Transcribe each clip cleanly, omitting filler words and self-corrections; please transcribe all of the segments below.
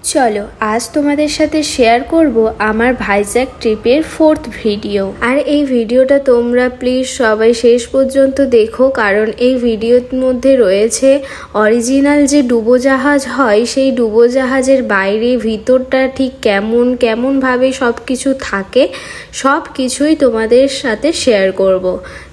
চলো আজ তোমাদের সাথে শেয়ার করব আমার ভাইজ্যাক ট্রিপের 4th ভিডিও। আর এই ভিডিওটা তোমরা প্লিজ সবাই শেষ পর্যন্ত দেখো, কারণ এই ভিডিওর মধ্যে রয়েছে অরিজিনাল যে ডুবোজাহাজ হয় সেই ডুবোজাহাজের বাইরে ভিতরটা ঠিক কেমন ভাবে সব কিছু থাকে, সব কিছুই তোমাদের সাথে শেয়ার করব।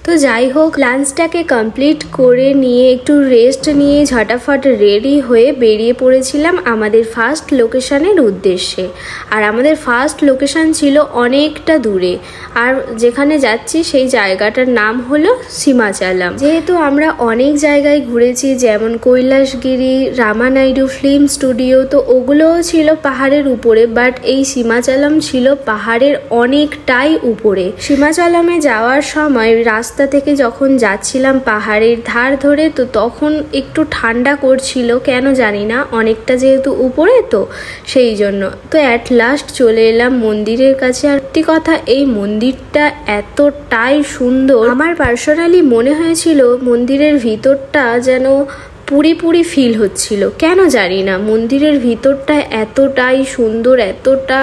তো যাই হোক, লাঞ্চটাকে কমপ্লিট করে নিয়ে একটু রেস্ট নিয়ে ঝটাফট রেডি হয়ে বেরিয়ে পড়েছিলাম আমাদের ফার্স্ট লোকেশনের উদ্দেশ্যে। আর আমাদের ফার্স্ট লোকেশন ছিল অনেকটা দূরে, আর যেখানে যাচ্ছি সেই জায়গাটার নাম হলো সীমাচালাম। যেহেতু আমরা অনেক জায়গায় ঘুরেছি, যেমন কৈলাসগিরি, রামানাইডু ফিল্ম স্টুডিও, তো ওগুলোও ছিল পাহাড়ের উপরে, বাট এই সীমাচালাম ছিল পাহাড়ের অনেকটাই উপরে। সীমাচালামে যাওয়ার সময় রাস্তা থেকে যখন যাচ্ছিলাম পাহাড়ের ধার ধরে, তো তখন একটু ঠান্ডা করছিল, কেন জানি না, অনেকটা যেহেতু উপরে তো সেই জন্য। তো অ্যাট লাস্ট চলে এলাম মন্দিরের কাছে। আর একটি কথা, এই মন্দিরটা এতটাই সুন্দর, আমার পার্সোনালি মনে হয়েছিল মন্দিরের ভিতরটা যেন পুরি ফিল হচ্ছিল, কেন জানি না। মন্দিরের ভিতরটা এতটাই সুন্দর, এতটা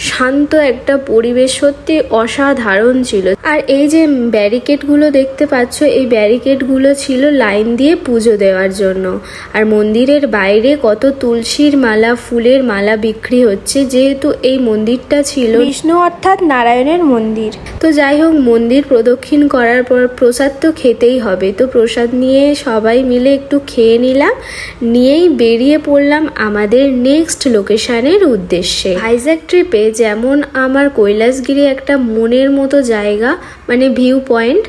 শান্ত একটা পরিবেশ, সত্যি অসাধারণ ছিল। আর এই যে ব্যারিকেডগুলো দেখতে পাচ্ছ, এই ব্যারিকেডগুলো ছিল লাইন দিয়ে পুজো দেওয়ার জন্য। আর মন্দিরের বাইরে কত তুলসীর মালা, ফুলের মালা বিক্রি হচ্ছে, যেহেতু এই মন্দিরটা ছিল বিষ্ণু অর্থাৎ নারায়ণের মন্দির। তো যাই হোক, মন্দির প্রদক্ষিণ করার পর প্রসাদ তো খেতেই হবে, তো প্রসাদ নিয়ে সবাই মিলে একটু নিলাম, নিয়েই বেরিয়ে পড়লাম আমাদের নেক্সট লোকেশনের উদ্দেশ্যে। ভাইজ্যাক ট্রিপে যেমন আমার কৈলাসগিরি একটা মনের মতো জায়গা, মানে ভিউ পয়েন্ট,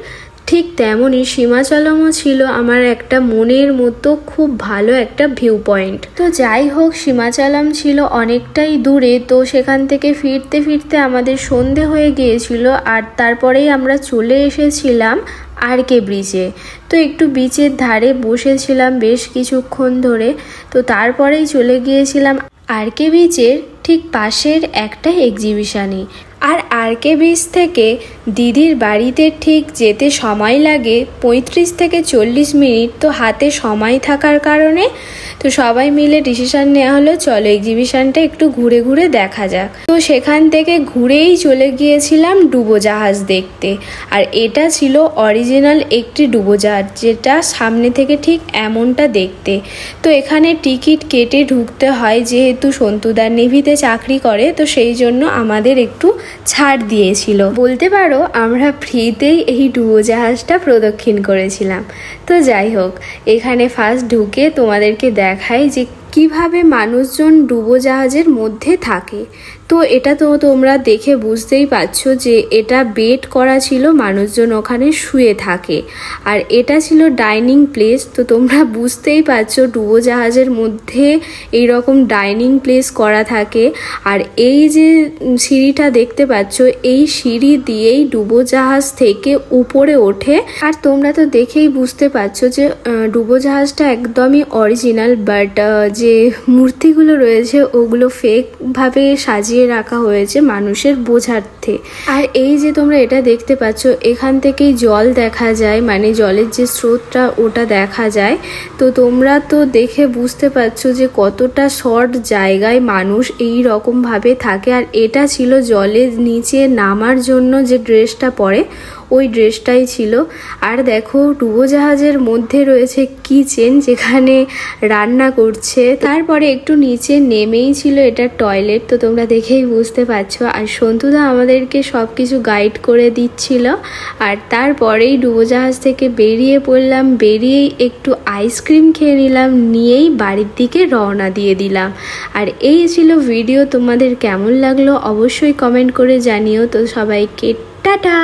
ঠিক তেমনই সীমাচালামও ছিল আমার একটা মনের মতো খুব ভালো একটা ভিউ পয়েন্ট। তো যাই হোক, সীমাচালাম ছিল অনেকটাই দূরে, তো সেখান থেকে ফিরতে আমাদের সন্ধে হয়ে গিয়েছিল। আর তারপরেই আমরা চলে এসেছিলাম আরকে ব্রিজে। তো একটু বিচের ধারে বসেছিলাম বেশ কিছুক্ষণ ধরে, তো তারপরেই চলে গিয়েছিলাম আরকে বিচের ঠিক পাশের একটা এক্সিবিশনে। আর আরকে বিচ থেকে দিদির বাড়িতে ঠিক যেতে সময় লাগে 35 থেকে 40 মিনিট। তো হাতে সময় থাকার কারণে তো সবাই মিলে ডিসিশন নেওয়া হলো, চলো এক্সিবিশনটা একটু ঘুরে দেখা যাক। তো সেখান থেকে ঘুরেই চলে গিয়েছিলাম ডুবোজাহাজ দেখতে। আর এটা ছিল অরিজিনাল একটি ডুবোজাহাজ, যেটা সামনে থেকে ঠিক এমনটা দেখতে। তো এখানে টিকিট কেটে ঢুকতে হয়, যেহেতু সন্তুদা নেভিতে চাকরি করে, তো সেই জন্য আমাদের একটু ছাড় দিয়েছিল। বলতে পারো আমরা ফ্রিতেই এই ডুবোজাহাজটা প্রদক্ষিণ করেছিলাম। তো যাই হোক, এখানে ফার্স্ট ঢুকে তোমাদেরকে দেখাই যে কিভাবে মানুষজন ডুবোজাহাজের মধ্যে থাকে। তো এটা তো তোমরা দেখে বুঝতেই পারছো যে এটা বেড করা ছিল, মানুষজন ওখানে শুয়ে থাকে। আর এটা ছিল ডাইনিং প্লেস। তো তোমরা বুঝতেই পারছো ডুবোজাহাজের মধ্যে এইরকম ডাইনিং প্লেস করা থাকে। আর এই যে সিঁড়িটা দেখতে পাচ্ছ, এই সিঁড়ি দিয়েই ডুবোজাহাজ থেকে উপরে ওঠে। আর তোমরা তো দেখেই বুঝতে পারছো যে ডুবোজাহাজটা একদমই অরিজিনাল, বাট যে মূর্তিগুলো রয়েছে ওগুলো ফেক ভাবে সাজিয়ে রাখা হয়েছে মানুষের বোঝার্থে। আর এই যে তোমরা এটা দেখতে পাচ্ছ, এখান থেকেই জল দেখা যায়, মানে জলের যে স্রোতটা ওটা দেখা যায়। তো তোমরা তো দেখে বুঝতে পারছো যে কতটা শর্ট জায়গায় মানুষ এই রকম ভাবে থাকে। আর এটা ছিল জলের নিচে নামার জন্য যে ড্রেসটা পরে, ওই ড্রেসটাই ছিল। আর দেখো ডুবোজাহাজের মধ্যে রয়েছে কিচেন, যেখানে রান্না করছে। তারপরে একটু নিচে নেমেই ছিল এটা টয়লেট। তো তোমরা দেখেই বুঝতে পারছো। আর সন্তুদা আমাদেরকে সব কিছু গাইড করে দিচ্ছিল। আর তারপরেই ডুবোজাহাজ থেকে বেরিয়ে পড়লাম, বেরিয়েই একটু আইসক্রিম খেয়ে নিলাম, নিয়েই বাড়ির দিকে রওনা দিয়ে দিলাম। আর এই ছিল ভিডিও। তোমাদের কেমন লাগলো অবশ্যই কমেন্ট করে জানিও। তো সবাইকে টাটা।